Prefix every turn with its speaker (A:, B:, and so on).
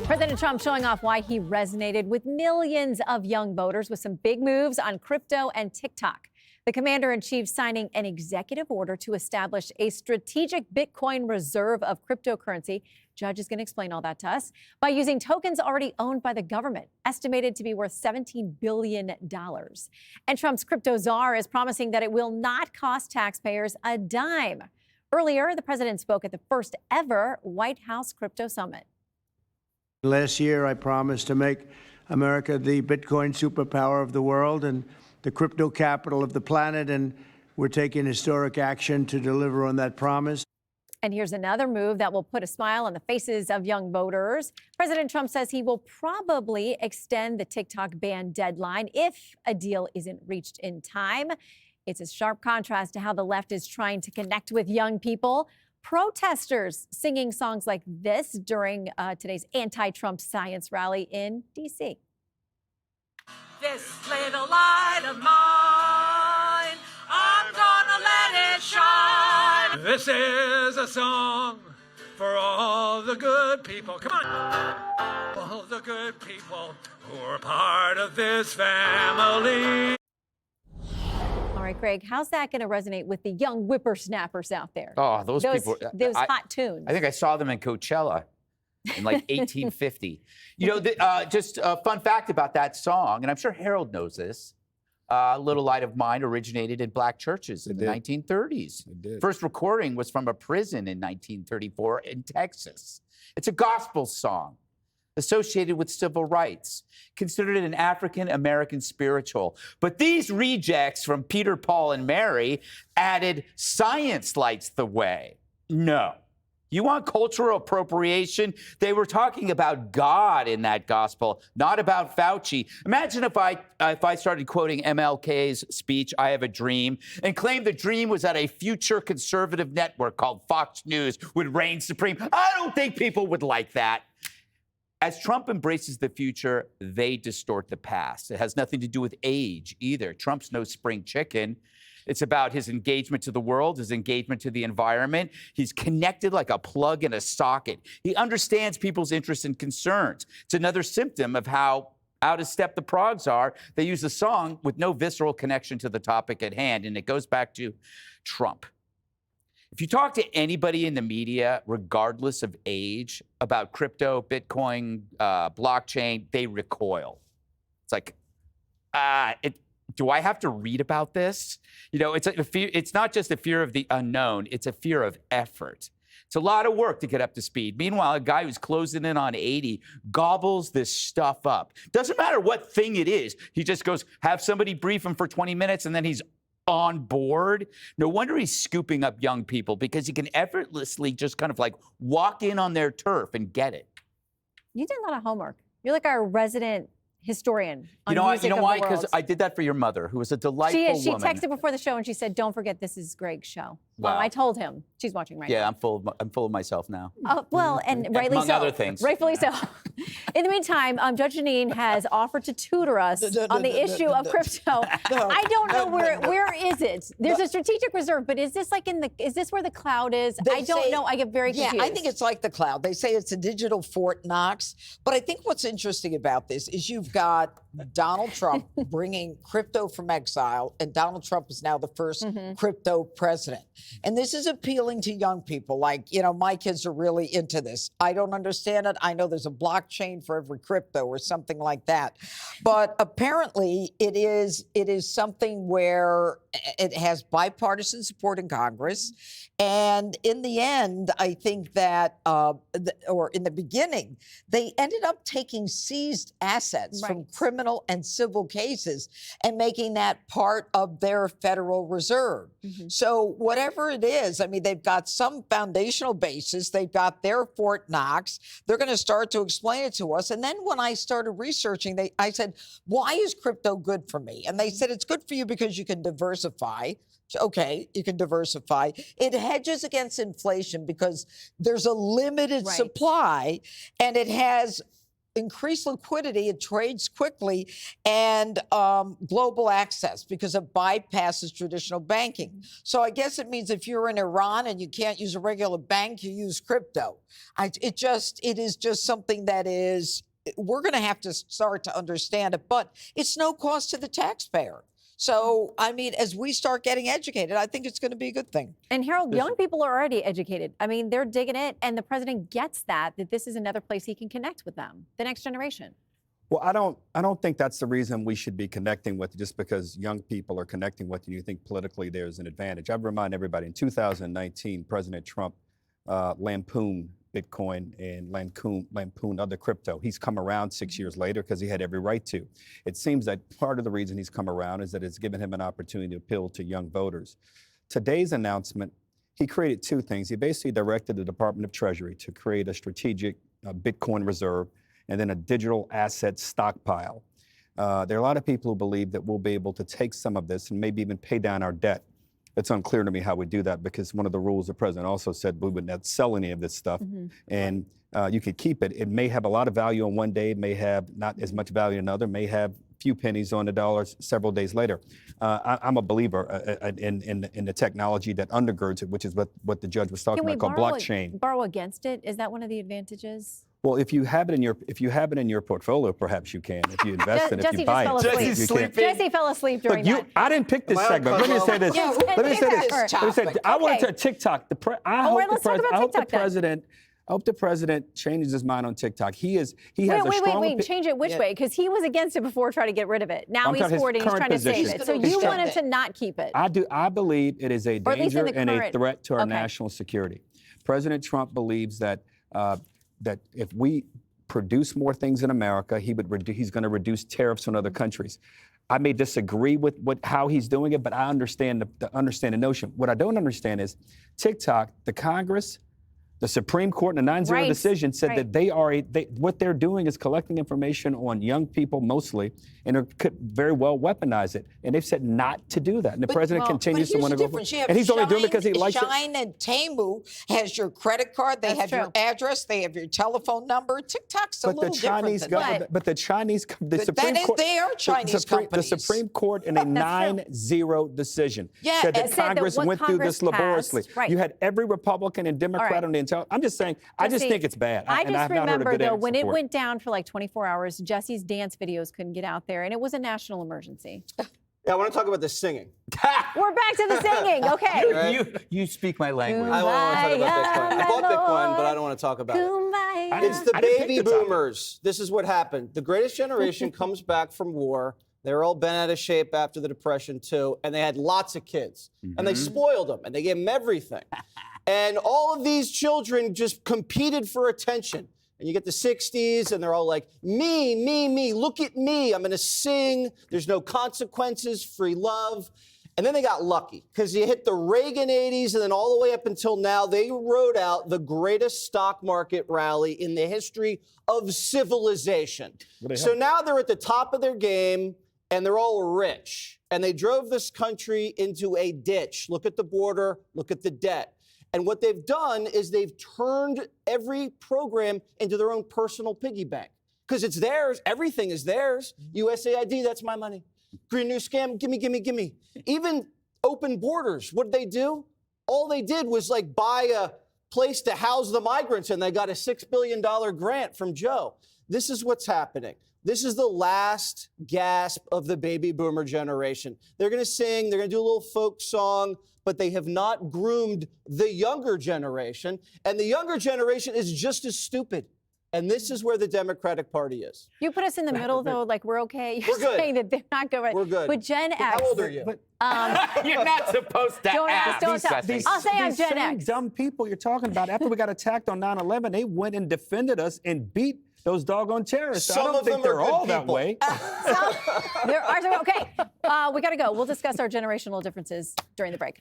A: President Trump showing off why he resonated with millions of young voters with some big moves on crypto and TikTok. The commander-in-chief signing an executive order to establish a strategic Bitcoin reserve of cryptocurrency. Judge is going to explain all that to us by using tokens already owned by the government, estimated to be worth $17 billion. And Trump's crypto czar is promising that it will not cost taxpayers a dime. Earlier, the president spoke at the first ever White House Crypto Summit.
B: Last year, I promised to make America the Bitcoin superpower of the world and the crypto capital of the planet, and we're taking historic action to deliver on that promise.
A: And here's another move that will put a smile on the faces of young voters. President Trump says he will probably extend the TikTok ban deadline if a deal isn't reached in time. It's a sharp contrast to how the left is trying to connect with young people. Protesters singing songs like this during today's anti-Trump science rally in D.C.
C: This little light of mine, I'm gonna let it shine. This is a song for all the good people. Come on. All the good people who are part of this family.
A: All right, Greg, how's that going to resonate with the young whippersnappers out there?
D: Oh, those people.
A: Those hot tunes.
D: I think I saw them in Coachella in like 1850. You know, just a fun fact about that song, and I'm sure Harold knows this, Little Light of Mine originated in black churches in the 1930s.
E: It did.
D: First recording was from a prison in 1934 in Texas. It's a gospel song associated with civil rights, considered an African-American spiritual. But these rejects from Peter, Paul, and Mary added "Science Lights the Way." No. You want cultural appropriation? They were talking about God in that gospel, not about Fauci. Imagine if I started quoting MLK's speech, "I have a dream," and claimed the dream was that a future conservative network called Fox News would reign supreme. I don't think people would like that. As Trump embraces the future, they distort the past. It has nothing to do with age either. Trump's no spring chicken. It's about his engagement to the world, his engagement to the environment. He's connected like a plug in a socket. He understands people's interests and concerns. It's another symptom of how out of step the progs are. They use a song with no visceral connection to the topic at hand, and it goes back to Trump. If you talk to anybody in the media, regardless of age, about crypto, Bitcoin, blockchain, they recoil. It's like, do I have to read about this? You know, it's not just a fear of the unknown, it's a fear of effort. It's a lot of work to get up to speed. Meanwhile, a guy who's closing in on 80 gobbles this stuff up. Doesn't matter what thing it is. He just goes, have somebody brief him for 20 minutes, and then he's on board. No wonder he's scooping up young people, because he can effortlessly just kind of like walk in on their turf and get it.
A: You did a lot of homework. You're like our resident historian on
D: You know why?
A: Because
D: I did that for your mother, who was a delightful woman.
A: She texted before the show and she said, "Don't forget, this is Greg's show." Well,
D: Wow.
A: I told him. She's watching right now.
D: Yeah, I'm full of myself now.
A: Well, and rightly
D: Among
A: so.
D: other things.
A: Rightfully so. In the meantime, Judge Janine has offered to tutor us on the issue of crypto. I don't know where is it? There's a strategic reserve, but is this where the cloud is? I don't know. I get very confused.
F: Yeah, I think it's like the cloud. They say it's a digital Fort Knox. But I think what's interesting about this is you've got Donald Trump bringing crypto from exile, and Donald Trump is now the first crypto president. And this is appealing to young people. Like, you know, my kids are really into this. I don't understand it. I know there's a blockchain for every crypto or something like that. But apparently it is something where it has bipartisan support in Congress. And in the end, I think that, or in the beginning, they ended up taking seized assets from criminal and civil cases and making that part of their Federal Reserve. So whatever it is, I mean, they've got some foundational basis. They've got their Fort Knox. They're going to start to explain it to us. And then when I started researching, I said, why is crypto good for me? And they said, it's good for you because you can diversify. Okay, you can diversify. It hedges against inflation because there's a limited supply, and it has increased liquidity, it trades quickly, and global access because it bypasses traditional banking. So I guess it means if you're in Iran and you can't use a regular bank, you use crypto. It is just something that is, we're going to have to start to understand it, but it's no cost to the taxpayer. So, I mean, as we start getting educated, I think it's going to be a good thing.
A: And Harold, young people are already educated. I mean, they're digging it, and the president gets that this is another place he can connect with them, the next generation.
E: Well, I don't think that's the reason we should be connecting with, just because young people are connecting with you think politically there's an advantage. I remind everybody, in 2019, President Trump lampooned Bitcoin and lampooned other crypto. He's come around 6 years later because he had every right to. It seems that part of the reason he's come around is that it's given him an opportunity to appeal to young voters. Today's announcement, he created two things. He basically directed the Department of Treasury to create a strategic Bitcoin reserve and then a digital asset stockpile. There are a lot of people who believe that we'll be able to take some of this and maybe even pay down our debt. It's unclear to me how we do that, because one of the rules the president also said we would not sell any of this stuff, and you could keep it. It may have a lot of value on one day, it may have not as much value another, may have a few pennies on the dollars several days later. I'm a believer in the technology that undergirds it, which is what the judge was talking about, called blockchain.
A: Borrow against it? Is that one of the advantages?
E: Well, if you have it in your portfolio, perhaps you can. If you invest in it, if you buy it,
A: Jesse's
E: you can.
A: Jesse fell asleep during that.
E: I didn't pick this segment. Let me say this. Let me say this. I want to TikTok. I hope the president changes his mind on TikTok. He has a strong.
A: Wait. Change it which way? Because he was against it before, trying to get rid of it. Now he's for it and he's trying to save it. So you want him to not keep it?
E: I do. I believe it is a danger and a threat to our national security. President Trump believes that if we produce more things in America, he's going to reduce tariffs on other countries. I may disagree with how he's doing it, but I understand the notion. What I don't understand is TikTok, the Congress, the Supreme Court in a 9-0 decision said that what they're doing is collecting information on young people mostly, and could very well weaponize it. And they've said not to do that. And the president continues to want to go. And he's only doing it because he likes it.
F: Shine and Temu has your credit card. They have your address. They have your telephone number. TikTok's a little different than that.
E: But the Supreme Court.
F: They are Chinese companies.
E: The Supreme Court in a 9-0 decision said that Congress went through this laboriously. You had every Republican and Democrat on the entire. I'm just saying, I just think it's bad.
A: I just remember, though, when it went down for like 24 hours, Jesse's dance videos couldn't get out there, and it was a national emergency.
G: Yeah, I want to talk about the singing.
A: We're back to the singing. Okay.
D: You speak my language.
G: I want to talk about Bitcoin. I bought Bitcoin, but I don't want to talk about it. It's the baby boomers. This is what happened. The greatest generation comes back from war. They were all bent out of shape after the Depression, too, and they had lots of kids. And they spoiled them, and they gave them everything. And all of these children just competed for attention. And you get the 60s, and they're all like, me, look at me. I'm going to sing. There's no consequences, free love. And then they got lucky, because you hit the Reagan 80s, and then all the way up until now, they rode out the greatest stock market rally in the history of civilization. So now they're at the top of their game, and they're all rich. And they drove this country into a ditch. Look at the border. Look at the debt. And what they've done is they've turned every program into their own personal piggy bank, because it's theirs. Everything is theirs. USAID, that's my money. Green New Scam, gimme. Even open borders, what did they do? All they did was like buy a place to house the migrants, and they got a $6 billion grant from Joe. This is what's happening. This is the last gasp of the baby boomer generation. They're going to sing, they're going to do a little folk song, but they have not groomed the younger generation. And the younger generation is just as stupid. And this is where the Democratic Party is.
A: You put us in the middle, though, like we're okay. You're
G: good.
A: saying that they're not good.
G: We're good.
A: But Gen X.
G: How old are you?
D: You're not supposed to ask.
A: Don't tell. I'll say I'm Gen X.
E: Dumb people you're talking about, after we got attacked on 9/11, they went and defended us and beat those doggone terrorists. I don't think they're all that way.
A: There are. Okay, we got to go. We'll discuss our generational differences during the break.